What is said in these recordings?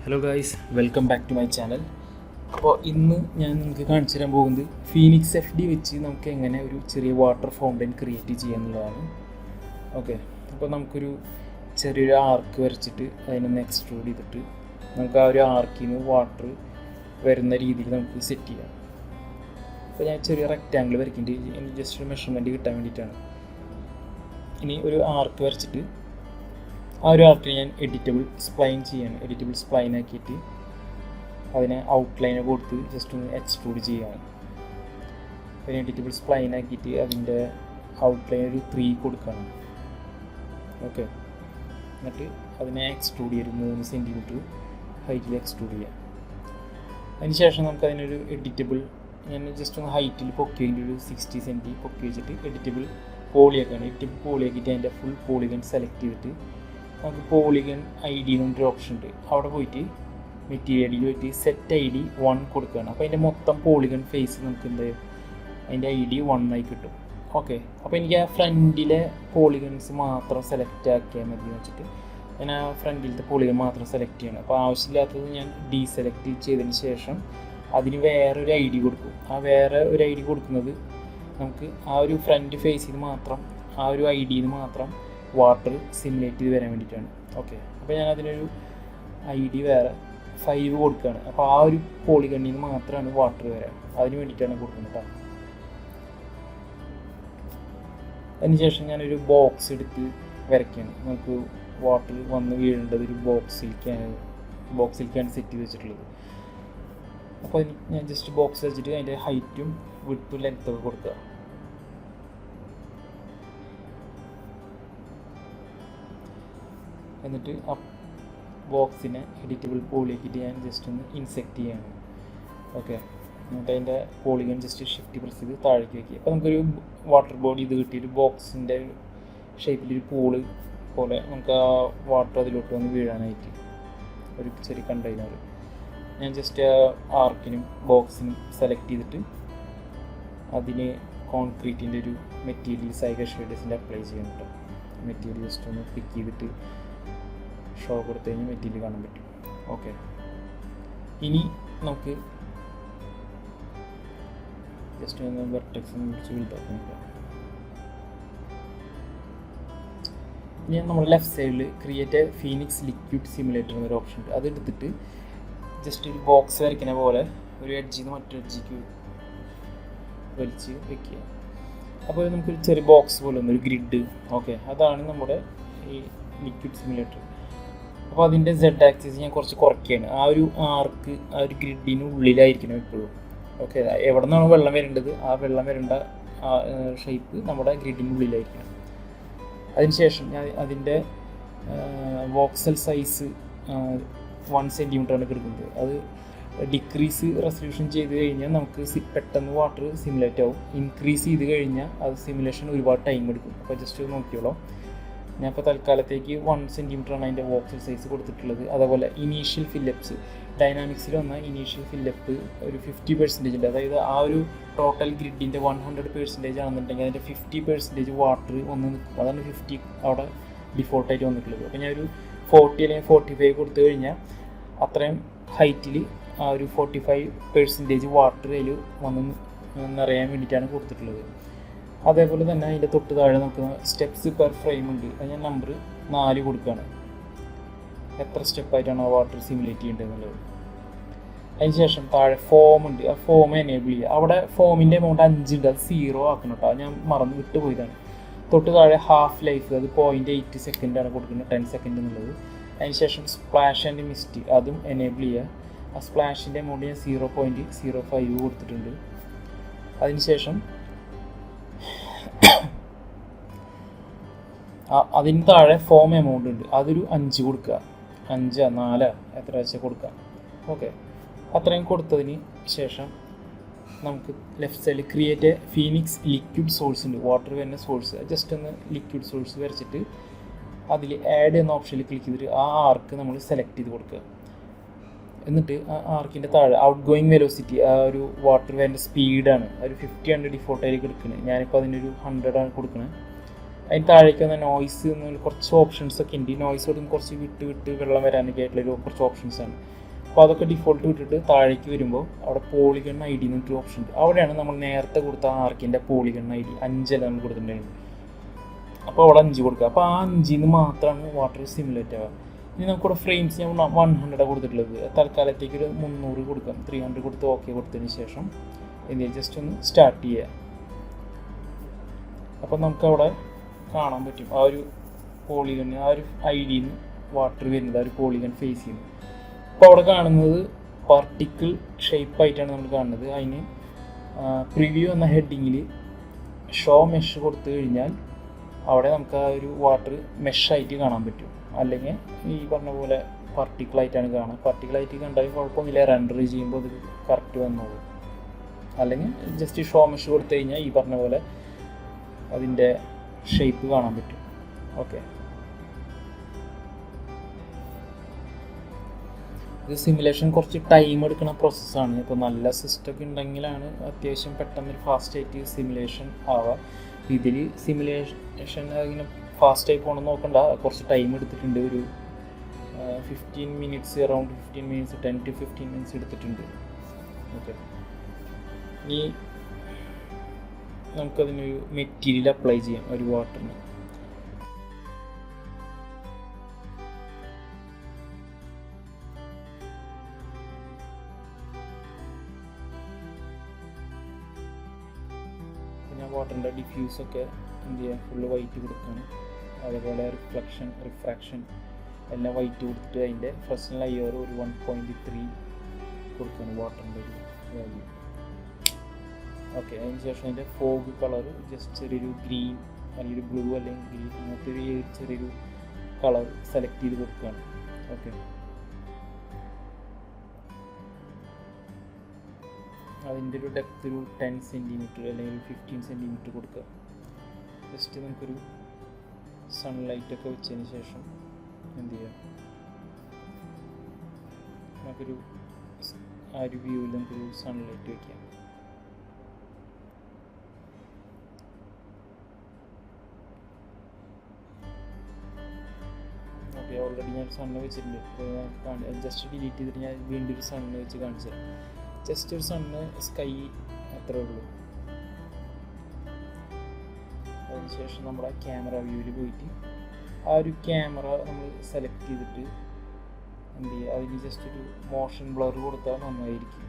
Hello guys, welcome back to my channel. അപ്പോൾ ഇന്ന് ഞാൻ നിങ്ങൾക്ക് കാണിച്ചു തരാൻ പോകുന്നത് ഫീനിക്സ് FD വെച്ച് നമുക്ക് എങ്ങനെ ഒരു ചെറിയ വാട്ടർ ഫൗണ്ടൻ ക്രിയേറ്റ് ചെയ്യാന്നുള്ളതാണ്. ഓക്കെ, അപ്പോൾ നമുക്കൊരു ചെറിയൊരു ആർക്ക് വരച്ചിട്ട് അതിനൊന്ന് എക്സ്ട്രൂഡ് ചെയ്തിട്ട് നമുക്ക് ആ ഒരു ആർക്കിൽ നിന്ന് വാട്ടർ വരുന്ന രീതിയിൽ നമുക്ക് സെറ്റ് ചെയ്യാം. അപ്പോൾ ഞാൻ ചെറിയ റെക്റ്റാങ്കിൾ വരയ്ക്കേണ്ടി എനിക്ക് ജസ്റ്റ് ഒരു മെഷർമെൻറ്റ് കിട്ടാൻ വേണ്ടിയിട്ടാണ്. ഇനി ഒരു ആർക്ക് വരച്ചിട്ട് ആ ഒരു ആർക്കിന് ഞാൻ എഡിറ്റബിൾ സ്പ്ലൈൻ ചെയ്യാണ്. എഡിറ്റബിൾ സ്പ്ലൈൻ ആക്കിയിട്ട് അതിനെ ഔട്ട്ലൈന് കൊടുത്ത് ജസ്റ്റ് ഒന്ന് എക്സ്ട്രൂഡ് ചെയ്യുകയാണ്. അതിന് എഡിറ്റബിൾ സ്പ്ലൈൻ ആക്കിയിട്ട് അതിൻ്റെ ഔട്ട്ലൈൻ ഒരു 3 കൊടുക്കണം. ഓക്കെ, എന്നിട്ട് അതിനെ എക്സ്ട്രൂഡ് ചെയ്യും. 3 സെൻറ്റിമീറ്റർ ഹൈറ്റിൽ എക്സ്ട്രൂഡ് ചെയ്യാം. അതിന് ശേഷം നമുക്ക് അതിനൊരു എഡിറ്റബിൾ ഞാൻ ജസ്റ്റ് ഒന്ന് ഹൈറ്റിൽ പൊക്കി വേണ്ടി ഒരു 60 സെൻറ്റി പൊക്കി വെച്ചിട്ട് എഡിറ്റബിൾ പോളിയാക്കാണ്. എഡിറ്റബിൾ പോളിയാക്കിയിട്ട് അതിൻ്റെ ഫുൾ പോളിഗൺ സെലക്ട് ചെയ്തിട്ട് നമുക്ക് പോളിഗൺ ID എന്നൊരു ഓപ്ഷൻ ഉണ്ട്. അവിടെ പോയിട്ട് മെറ്റീരിയലിൽ പോയിട്ട് സെറ്റ് ID 1 കൊടുക്കുകയാണ്. അപ്പോൾ അതിൻ്റെ മൊത്തം പോളിഗൺ ഫേസ് നമുക്ക് എന്ത് അതിൻ്റെ ID 1 ആയി കിട്ടും. ഓക്കെ, അപ്പോൾ എനിക്ക് ആ ഫ്രണ്ടിലെ പോളിഗൺസ് മാത്രം സെലക്ട് ആക്കിയാൽ മതി എന്ന് വെച്ചിട്ട് ഞാൻ ആ ഫ്രണ്ടിലത്തെ പോളിഗൺ മാത്രം സെലക്ട് ചെയ്യണം. അപ്പോൾ ആവശ്യമില്ലാത്തത് ഞാൻ ഡീസെലക്ട് ചെയ്തതിന് ശേഷം അതിന് വേറൊരു ID കൊടുക്കും. ആ വേറെ ഒരു ID കൊടുക്കുന്നത് നമുക്ക് ആ ഒരു ഫ്രണ്ട് ഫേസിൽ മാത്രം ആ ഒരു ID മാത്രം വാട്ടർ സിമുലേറ്റ് ചെയ്ത് വരാൻ വേണ്ടിയിട്ടാണ്. ഓക്കെ, അപ്പോൾ ഞാൻ അതിനൊരു ID വേറെ 5 കൊടുക്കുകയാണ്. അപ്പോൾ ആ ഒരു പോളിഗണ്ണിൽ നിന്ന് മാത്രമാണ് വാട്ടർ വരാൻ, അതിന് വേണ്ടിയിട്ടാണ് കൊടുക്കുന്നത് കേട്ടോ. അതിനുശേഷം ഞാനൊരു ബോക്സ് എടുത്ത് വരയ്ക്കുകയാണ്. നമുക്ക് വാട്ടർ വന്ന് വീഴേണ്ടത് ഒരു ബോക്സിലേക്കാണ് സെറ്റ് ചെയ്ത് വെച്ചിട്ടുള്ളത്. അപ്പോൾ ഞാൻ ജസ്റ്റ് ബോക്സ് വെച്ചിട്ട് അതിൻ്റെ ഹൈറ്റും വിഡ്ത്തും ലെങ്ത്തൊക്കെ കൊടുക്കുക. എന്നിട്ട് ആ ബോക്സിനെ എഡിറ്റബിൾ പോളിയാക്കിയിട്ട് ഞാൻ ജസ്റ്റ് ഒന്ന് ഇൻസെക്റ്റ് ചെയ്യണം. ഓക്കെ, എന്നിട്ട് അതിൻ്റെ പോളിഗൺ ജസ്റ്റ് ഷിഫ്റ്റ് പ്രസ് ചെയ്ത് താഴേക്ക് വയ്ക്കുക. അപ്പോൾ നമുക്കൊരു വാട്ടർ ബോഡി ഇത് കിട്ടിയൊരു ബോക്സിൻ്റെ ഷേപ്പിലൊരു പൂള് പോലെ നമുക്ക് ആ വാട്ടർ അതിലോട്ട് വന്ന് വീഴാനായിട്ട് ഒരു ചെറിയ കണ്ടെയ്നർ ഞാൻ ജസ്റ്റ് ആർക്കിനും ബോക്സിനും സെലക്ട് ചെയ്തിട്ട് അതിന് കോൺക്രീറ്റിൻ്റെ ഒരു മെറ്റീരിയൽ സൈഗർ ഷെയ്ഡേഴ്സിൻ്റെ അപ്ലൈ ചെയ്യണം കേട്ടോ. മെറ്റീരിയൽ ജസ്റ്റ് ഒന്ന് പിക്ക് ചെയ്തിട്ട് ഷോ കൊടുത്തു കഴിഞ്ഞാൽ മെറ്റീരിയൽ കാണാൻ പറ്റും. ഓക്കെ, ഇനി നമുക്ക് ജസ്റ്റ് ഒന്ന് വെർട്ടെക്സ് പിടിച്ച് വലുതാക്കാൻ. ഇനി നമ്മുടെ ലെഫ്റ്റ് സൈഡിൽ create A Phoenix liquid simulator എന്നൊരു ഓപ്ഷൻ ഉണ്ട്. അതെടുത്തിട്ട് ജസ്റ്റ് ഒരു ബോക്സ് വരയ്ക്കുന്ന പോലെ ഒരു എഡ്ജിൽ നിന്ന് മറ്റൊരു എഡ്ജിക്ക് വലിച്ച് വെക്കുക. അപ്പോൾ നമുക്കൊരു ചെറിയ ബോക്സ് പോലെ ഒരു ഗ്രിഡ്. ഓക്കെ, അതാണ് നമ്മുടെ ഈ ലിക്വിഡ് സിമുലേറ്റർ. അപ്പോൾ അതിൻ്റെ Z ആക്സിസ് ഞാൻ കുറച്ച് കുറയ്ക്കുകയാണ്. ആ ഒരു ആർക്ക് ആ ഒരു ഗ്രിഡിന് ഉള്ളിലായിരിക്കണം എപ്പോഴും. ഓക്കെ, എവിടെ നിന്നാണോ വെള്ളം വരേണ്ടത് ആ വെള്ളം വരേണ്ട ഷേപ്പ് നമ്മുടെ ഗ്രിഡിന് ഉള്ളിലായിരിക്കണം. അതിനുശേഷം ഞാൻ അതിൻ്റെ വോക്സൽ സൈസ് 1 സെൻറ്റിമീറ്ററാണ് എടുക്കുന്നത്. അത് ഡിക്രീസ് റെസൊല്യൂഷൻ ചെയ്ത് കഴിഞ്ഞാൽ നമുക്ക് പെട്ടെന്ന് വാട്ടർ സിമുലേറ്റ് ആവും. ഇൻക്രീസ് ചെയ്ത് കഴിഞ്ഞാൽ അത് സിമുലേഷൻ ഒരുപാട് ടൈം എടുക്കും. അപ്പോൾ ജസ്റ്റ് നോക്കിയോളൂ. ഞാൻ ഇപ്പോൾ തൽക്കാലത്തേക്ക് 1 സെൻറ്റിമീറ്ററാണ് അതിൻ്റെ വോക്സൽ സൈസ് കൊടുത്തിട്ടുള്ളത്. അതേപോലെ ഇനീഷ്യൽ ഫില്ലപ്സ് ഡൈനാമിക്സിൽ വന്ന ഇനീഷ്യൽ ഫില്ലപ്പ് ഒരു 50% ഉണ്ട്. അതായത് ആ ഒരു ടോട്ടൽ ഗ്രിഡിൻ്റെ 100% ആണെന്നുണ്ടെങ്കിൽ അതിൻ്റെ 50% വാട്ടർ വന്ന് നിൽക്കും. അതാണ് 50 അവിടെ ഡിഫോൾട്ടായിട്ട് വന്നിട്ടുള്ളത്. അപ്പോൾ ഞാൻ ഒരു 40 അല്ലെങ്കിൽ 45 കൊടുത്തു കഴിഞ്ഞാൽ അത്രയും ഹൈറ്റിൽ ആ ഒരു 45% വാട്ടർ അതിൽ വന്ന് നിറയാൻ വേണ്ടിയിട്ടാണ് കൊടുത്തിട്ടുള്ളത്. അതേപോലെ തന്നെ അതിൻ്റെ തൊട്ട് താഴെ നമുക്ക് സ്റ്റെപ്സ് പെർ ഫ്രെയിം ഉണ്ട്. അത് ഞാൻ നമ്പർ 4 കൊടുക്കുകയാണ്. എത്ര സ്റ്റെപ്പായിട്ടാണ് ആ വാട്ടർ സിമുലേറ്റ് ചെയ്യേണ്ടത് എന്നുള്ളത്. അതിനുശേഷം താഴെ ഫോം ഉണ്ട്. ആ ഫോം എനേബിൾ ചെയ്യുക. അവിടെ ഫോമിൻ്റെ എമൗണ്ട് 5 ഉണ്ട്. അത് 0 ആക്കണം കേട്ടോ. ഞാൻ മറന്ന് വിട്ടുപോയതാണ്. തൊട്ട് താഴെ ഹാഫ് ലൈഫ് അത് 0.8 സെക്കൻഡാണ് കൊടുക്കുന്നത്, 10 സെക്കൻഡ് എന്നുള്ളത്. അതിനുശേഷം സ്പ്ലാഷ് ആൻഡ് മിസ്റ്റ് അതും എനേബിൾ ചെയ്യുക. ആ സ്പ്ലാഷിൻ്റെ എമൗണ്ട് ഞാൻ 0.05 കൊടുത്തിട്ടുണ്ട്. അതിനുശേഷം അതിന് താഴെ ഫോം എമൗണ്ട് ഉണ്ട്. അതൊരു 5 കൊടുക്കുക. 5 4 എത്ര വെച്ചാൽ കൊടുക്കുക. ഓക്കെ, അത്രയും കൊടുത്തതിന് ശേഷം നമുക്ക് ലെഫ്റ്റ് സൈഡിൽ create A Phoenix liquid source ഉണ്ട്. വാട്ടർ വരുന്ന സോഴ്സ് ജസ്റ്റ് ഒന്ന് ലിക്വിഡ് സോഴ്സ് വരച്ചിട്ട് അതിൽ ആഡ് എന്ന ഓപ്ഷനിൽ ക്ലിക്ക് ചെയ്തിട്ട് ആ ആർക്ക് നമ്മൾ സെലക്ട് ചെയ്ത് കൊടുക്കുക. എന്നിട്ട് ആ ആർക്കിൻ്റെ താഴെ ഔട്ട് ഗോയിങ് വെലോസിറ്റി ആ ഒരു വാട്ടർ വരുന്ന സ്പീഡാണ് ഒരു 50 ഡിഫോൾട്ടായിട്ട് എടുക്കുന്നത്. ഞാനിപ്പോൾ അതിനൊരു 100 ആണ് കൊടുക്കുന്നത്. അതിന് താഴേക്ക് വന്ന നോയ്സ് എന്ന് കുറച്ച് ഓപ്ഷൻസ് ഒക്കെ ഉണ്ട്. ഈ നോയ്സോടും കുറച്ച് വിട്ട് വെള്ളം വരാനൊക്കെ ആയിട്ടുള്ള കുറച്ച് ഓപ്ഷൻസാണ്. അപ്പോൾ അതൊക്കെ ഡിഫോൾട്ട് വിട്ടിട്ട് താഴേക്ക് വരുമ്പോൾ അവിടെ പോളിഗൺ ID എന്നൊരു ഓപ്ഷൻ ഉണ്ട്. അവിടെയാണ് നമ്മൾ നേരത്തെ കൊടുത്ത ആർക്കിൻ്റെ പോളിഗൺ ID 5 നമ്മൾ കൊടുത്തിട്ടുണ്ടായിരുന്നു. അപ്പോൾ അവിടെ 5 കൊടുക്കുക. അപ്പോൾ ആ 5 മാത്രമാണ് വാട്ടർ സിമുലേറ്റ് ആവുക. ഇനി നമുക്കിവിടെ ഫ്രെയിംസ് ഞാൻ 100 കൊടുത്തിട്ടുള്ളത്. തൽക്കാലത്തേക്ക് ഒരു 300 കൊടുക്കാം. 300 കൊടുത്ത് ഓക്കെ കൊടുത്തതിന് ശേഷം ജസ്റ്റ് ഒന്ന് സ്റ്റാർട്ട് ചെയ്യുക. അപ്പോൾ നമുക്കവിടെ കാണാൻ പറ്റും ആ ഒരു പോളിഗൺ, ആ ഒരു ID ന്ന് വാട്ടർ വരുന്നത്, ആ ഒരു പോളിഗൺ ഫേസ് ചെയ്യുന്നത്. അപ്പോൾ അവിടെ കാണുന്നത് പാർട്ടിക്കിൾ ഷേപ്പായിട്ടാണ് നമ്മൾ കാണുന്നത്. അതിന് പ്രിവ്യൂ എന്ന ഹെഡിങ്ങിൽ ഷോ മെഷ് കൊടുത്തു കഴിഞ്ഞാൽ അവിടെ നമുക്ക് ആ ഒരു വാട്ടർ മെഷായിട്ട് കാണാൻ പറ്റും. അല്ലെങ്കിൽ ഈ പറഞ്ഞ പോലെ പാർട്ടിക്കിളായിട്ടാണ് കാണുക. പാർട്ടിക്കിളായിട്ട് കണ്ടാൽ കുഴപ്പമൊന്നുമില്ല, റെൻഡർ ചെയ്യുമ്പോൾ അത് കറക്റ്റ് വന്നോളൂ. അല്ലെങ്കിൽ ജസ്റ്റ് ഷോ മെഷ് കൊടുത്തു കഴിഞ്ഞാൽ ഈ പറഞ്ഞ പോലെ അതിൻ്റെ ഷേപ്പ് കാണാൻ പറ്റും. ഓക്കെ, ഇത് സിമുലേഷൻ കുറച്ച് ടൈം എടുക്കുന്ന പ്രോസസ്സാണ്. ഇപ്പോൾ നല്ല സിസ്റ്റമൊക്കെ ഉണ്ടെങ്കിലാണ് അത്യാവശ്യം പെട്ടെന്ന് ഫാസ്റ്റായിട്ട് സിമുലേഷൻ ആവുക. ഇതിൽ സിമുലേഷൻ ഇങ്ങനെ ഫാസ്റ്റായി പോകണമെന്ന് നോക്കണ്ട, കുറച്ച് ടൈം എടുത്തിട്ടുണ്ട്. ഒരു 15 minutes, around 15 minutes, 10 to 15 minutes എടുത്തിട്ടുണ്ട്. ഓക്കെ, ഇനി നമുക്കതിനൊരു മെറ്റീരിയൽ അപ്ലൈ ചെയ്യാം ഒരു വാട്ടറിന്. ഞാൻ വാട്ടറിൻ്റെ ഡിഫ്യൂസൊക്കെ എന്ത് ചെയ്യാം, ഫുള്ള് വൈറ്റ് കൊടുക്കുകയാണ്. അതേപോലെ റിഫ്രാക്ഷൻ എല്ലാം വൈറ്റ് കൊടുത്തിട്ട് അതിൻ്റെ ഫസ്റ്റ് ലെയർ ഒരു 1.3 കൊടുക്കുകയാണ് വാട്ടറിൻ്റെ ഒരു വാല്യൂ. ഓക്കെ, അതിന് ശേഷം അതിൻ്റെ ഫോഗ് കളർ ജസ്റ്റ് ചെറിയൊരു ഗ്രീൻ അല്ലെങ്കിൽ ബ്ലൂ അല്ലെങ്കിൽ ഗ്രീൻ അങ്ങനത്തെ ഒരു ചെറിയൊരു കളർ സെലക്ട് ചെയ്ത് കൊടുക്കുകയാണ്. ഓക്കെ, അതിൻ്റെ ഒരു ഡെപ്ത് ഒരു 10 സെൻറ്റിമീറ്റർ അല്ലെങ്കിൽ 15 സെൻറ്റിമീറ്റർ കൊടുക്കുക. ജസ്റ്റ് നമുക്കൊരു സൺലൈറ്റൊക്കെ വെച്ചതിന് ശേഷം എന്ത് ചെയ്യുക, നമുക്കൊരു ആ ഒരു വ്യൂവിൽ നമുക്കൊരു സൺലൈറ്റ് വയ്ക്കാം. ഓക്കെ, ഓൾറെഡി ഞാൻ സണ്ണ് വെച്ചിട്ടുണ്ട്. ജസ്റ്റ് ഡിലീറ്റ് ചെയ്തിട്ട് ഞാൻ വീണ്ടും ഒരു സണ്ണ് വെച്ച് കാണിച്ചു തരാം. ജസ്റ്റ് ഒരു സണ്ണ് സ്കൈ അത്രേ ഉള്ളൂ. അതിനുശേഷം നമ്മുടെ ക്യാമറ വ്യൂവിൽ പോയിട്ട് ആ ഒരു ക്യാമറ നമ്മൾ സെലക്ട് ചെയ്തിട്ട് എന്ത് ചെയ്യുക, അതിന് ജസ്റ്റ് ഒരു മോഷൻ ബ്ലർ കൊടുത്താൽ നന്നായിരിക്കും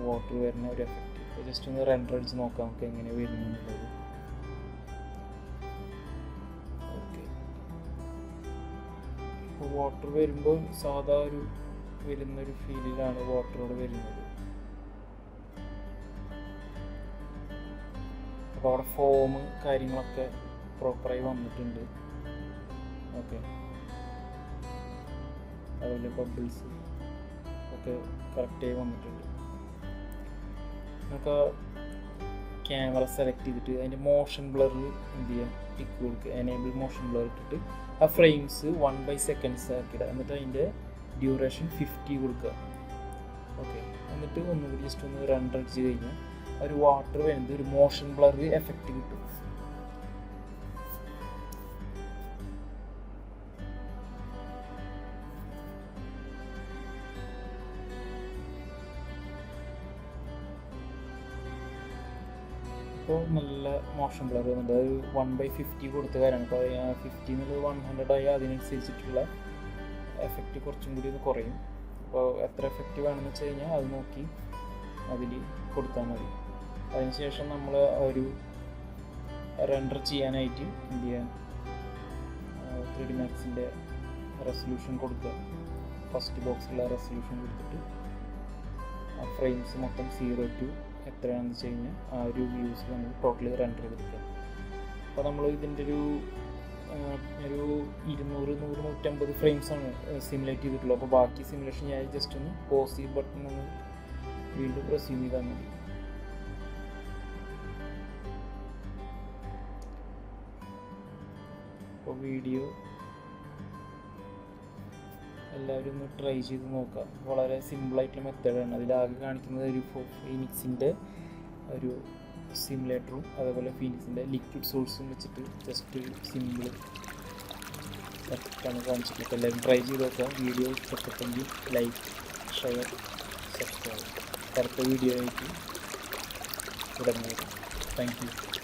വാട്ടർ വരുന്ന ഒരു എഫക്റ്റ്. അപ്പോൾ ജസ്റ്റ് ഒന്ന് റെൻഡർ അടിച്ച് നോക്കാം നമുക്ക് എങ്ങനെ വരുന്നുള്ളത്. ഓക്കെ, ഇപ്പോൾ വാട്ടർ വരുമ്പോൾ സാധാ ഒരു വരുന്നൊരു ഫീലിലാണ് വാട്ടറോട് വരുന്നത്. അപ്പോൾ അവിടെ ഫോം കാര്യങ്ങളൊക്കെ പ്രോപ്പറായി വന്നിട്ടുണ്ട്. ഓക്കെ, അതുപോലെ ബബിൾസ് ഒക്കെ കറക്റ്റായി വന്നിട്ടുണ്ട്. നമുക്ക് ക്യാമറ സെലക്ട് ചെയ്തിട്ട് അതിൻ്റെ മോഷൻ ബ്ലറിൽ എന്ത് ചെയ്യുക, ടിക്ക് കൊടുക്കുക, എനേബിൾ മോഷൻ ബ്ലർ ഇട്ടിട്ട് ആ ഫ്രെയിംസ് 1/2 ആക്കിയിടുക. എന്നിട്ട് അതിൻ്റെ ഡ്യൂറേഷൻ 50 കൊടുക്കുക. ഓക്കെ, എന്നിട്ട് ഒന്നുകൂടി ജസ്റ്റ് ഒന്ന് റെൻഡർ അടിച്ച് കഴിഞ്ഞാൽ ഒരു വാട്ടർ വരുന്നത് ഒരു മോഷൻ ബ്ലർ എഫക്റ്റ് കിട്ടും. ഇപ്പോൾ നല്ല മോഷൻ ബ്ലർ വന്നിട്ട് ഒരു 1/50 കൊടുത്ത കാര്യമാണ്. അപ്പോൾ 50 എന്നുള്ളത് 100 ആയി അതിനനുസരിച്ചിട്ടുള്ള എഫക്റ്റ് കുറച്ചും കൂടി ഒന്ന് കുറയും. അപ്പോൾ എത്ര എഫക്റ്റ് വേണമെന്ന് വെച്ച് കഴിഞ്ഞാൽ അത് നോക്കി അതിൽ കൊടുത്താൽ മതി. അതിനുശേഷം നമ്മൾ ഒരു റെൻഡർ ചെയ്യാനായിട്ട് എന്ത് ചെയ്യാൻ 3D Maxൻ്റെ റെസൊല്യൂഷൻ കൊടുക്കുക. ഫസ്റ്റ് ബോക്സിലുള്ള റെസൊല്യൂഷൻ കൊടുത്തിട്ട് ആ ഫ്രെയിംസ് മൊത്തം 0 to എത്രയാണെന്ന് വെച്ച് കഴിഞ്ഞാൽ ആ ഒരു വ്യൂസിൽ നമ്മൾ ടോട്ടലി റെൻഡർ ചെയ്തെടുക്കുക. അപ്പോൾ നമ്മൾ ഇതിൻ്റെ ഒരു 200-150 ഫ്രെയിംസാണ് സിമുലേറ്റ് ചെയ്തിട്ടുള്ളത്. അപ്പോൾ ബാക്കി സിമുലേഷൻ ഞാൻ ജസ്റ്റ് ഒന്ന് പോസ് ചെയ്ത് ബട്ടൺ ഒന്ന് വീണ്ടും റെസ്യൂം ചെയ്താൽ മതി. അപ്പോൾ വീഡിയോ എല്ലാവരും ഒന്ന് ട്രൈ ചെയ്ത് നോക്കാം. വളരെ സിമ്പിളായിട്ടുള്ള മെത്തേഡാണ്. അതിലാകെ കാണിക്കുന്നത് ഒരു ഫീനിക്സിൻ്റെ ഒരു സിമുലേറ്ററും അതേപോലെ ഫീനിക്സിൻ്റെ ലിക്വിഡ് സോഴ്സും വെച്ചിട്ട് ജസ്റ്റ് സിമ്പിൾ ആണ് കാണിച്ചിട്ടുള്ളത്. അപ്പോൾ എല്ലാവരും ട്രൈ ചെയ്ത് നോക്കാം. വീഡിയോ ഇഷ്ടപ്പെട്ടെങ്കിൽ ലൈക്ക്, ഷെയർ, സബ്സ്ക്രൈബ്. അടുത്ത വീഡിയോ ആയിട്ട് ഉടനെ വരും. Thank you.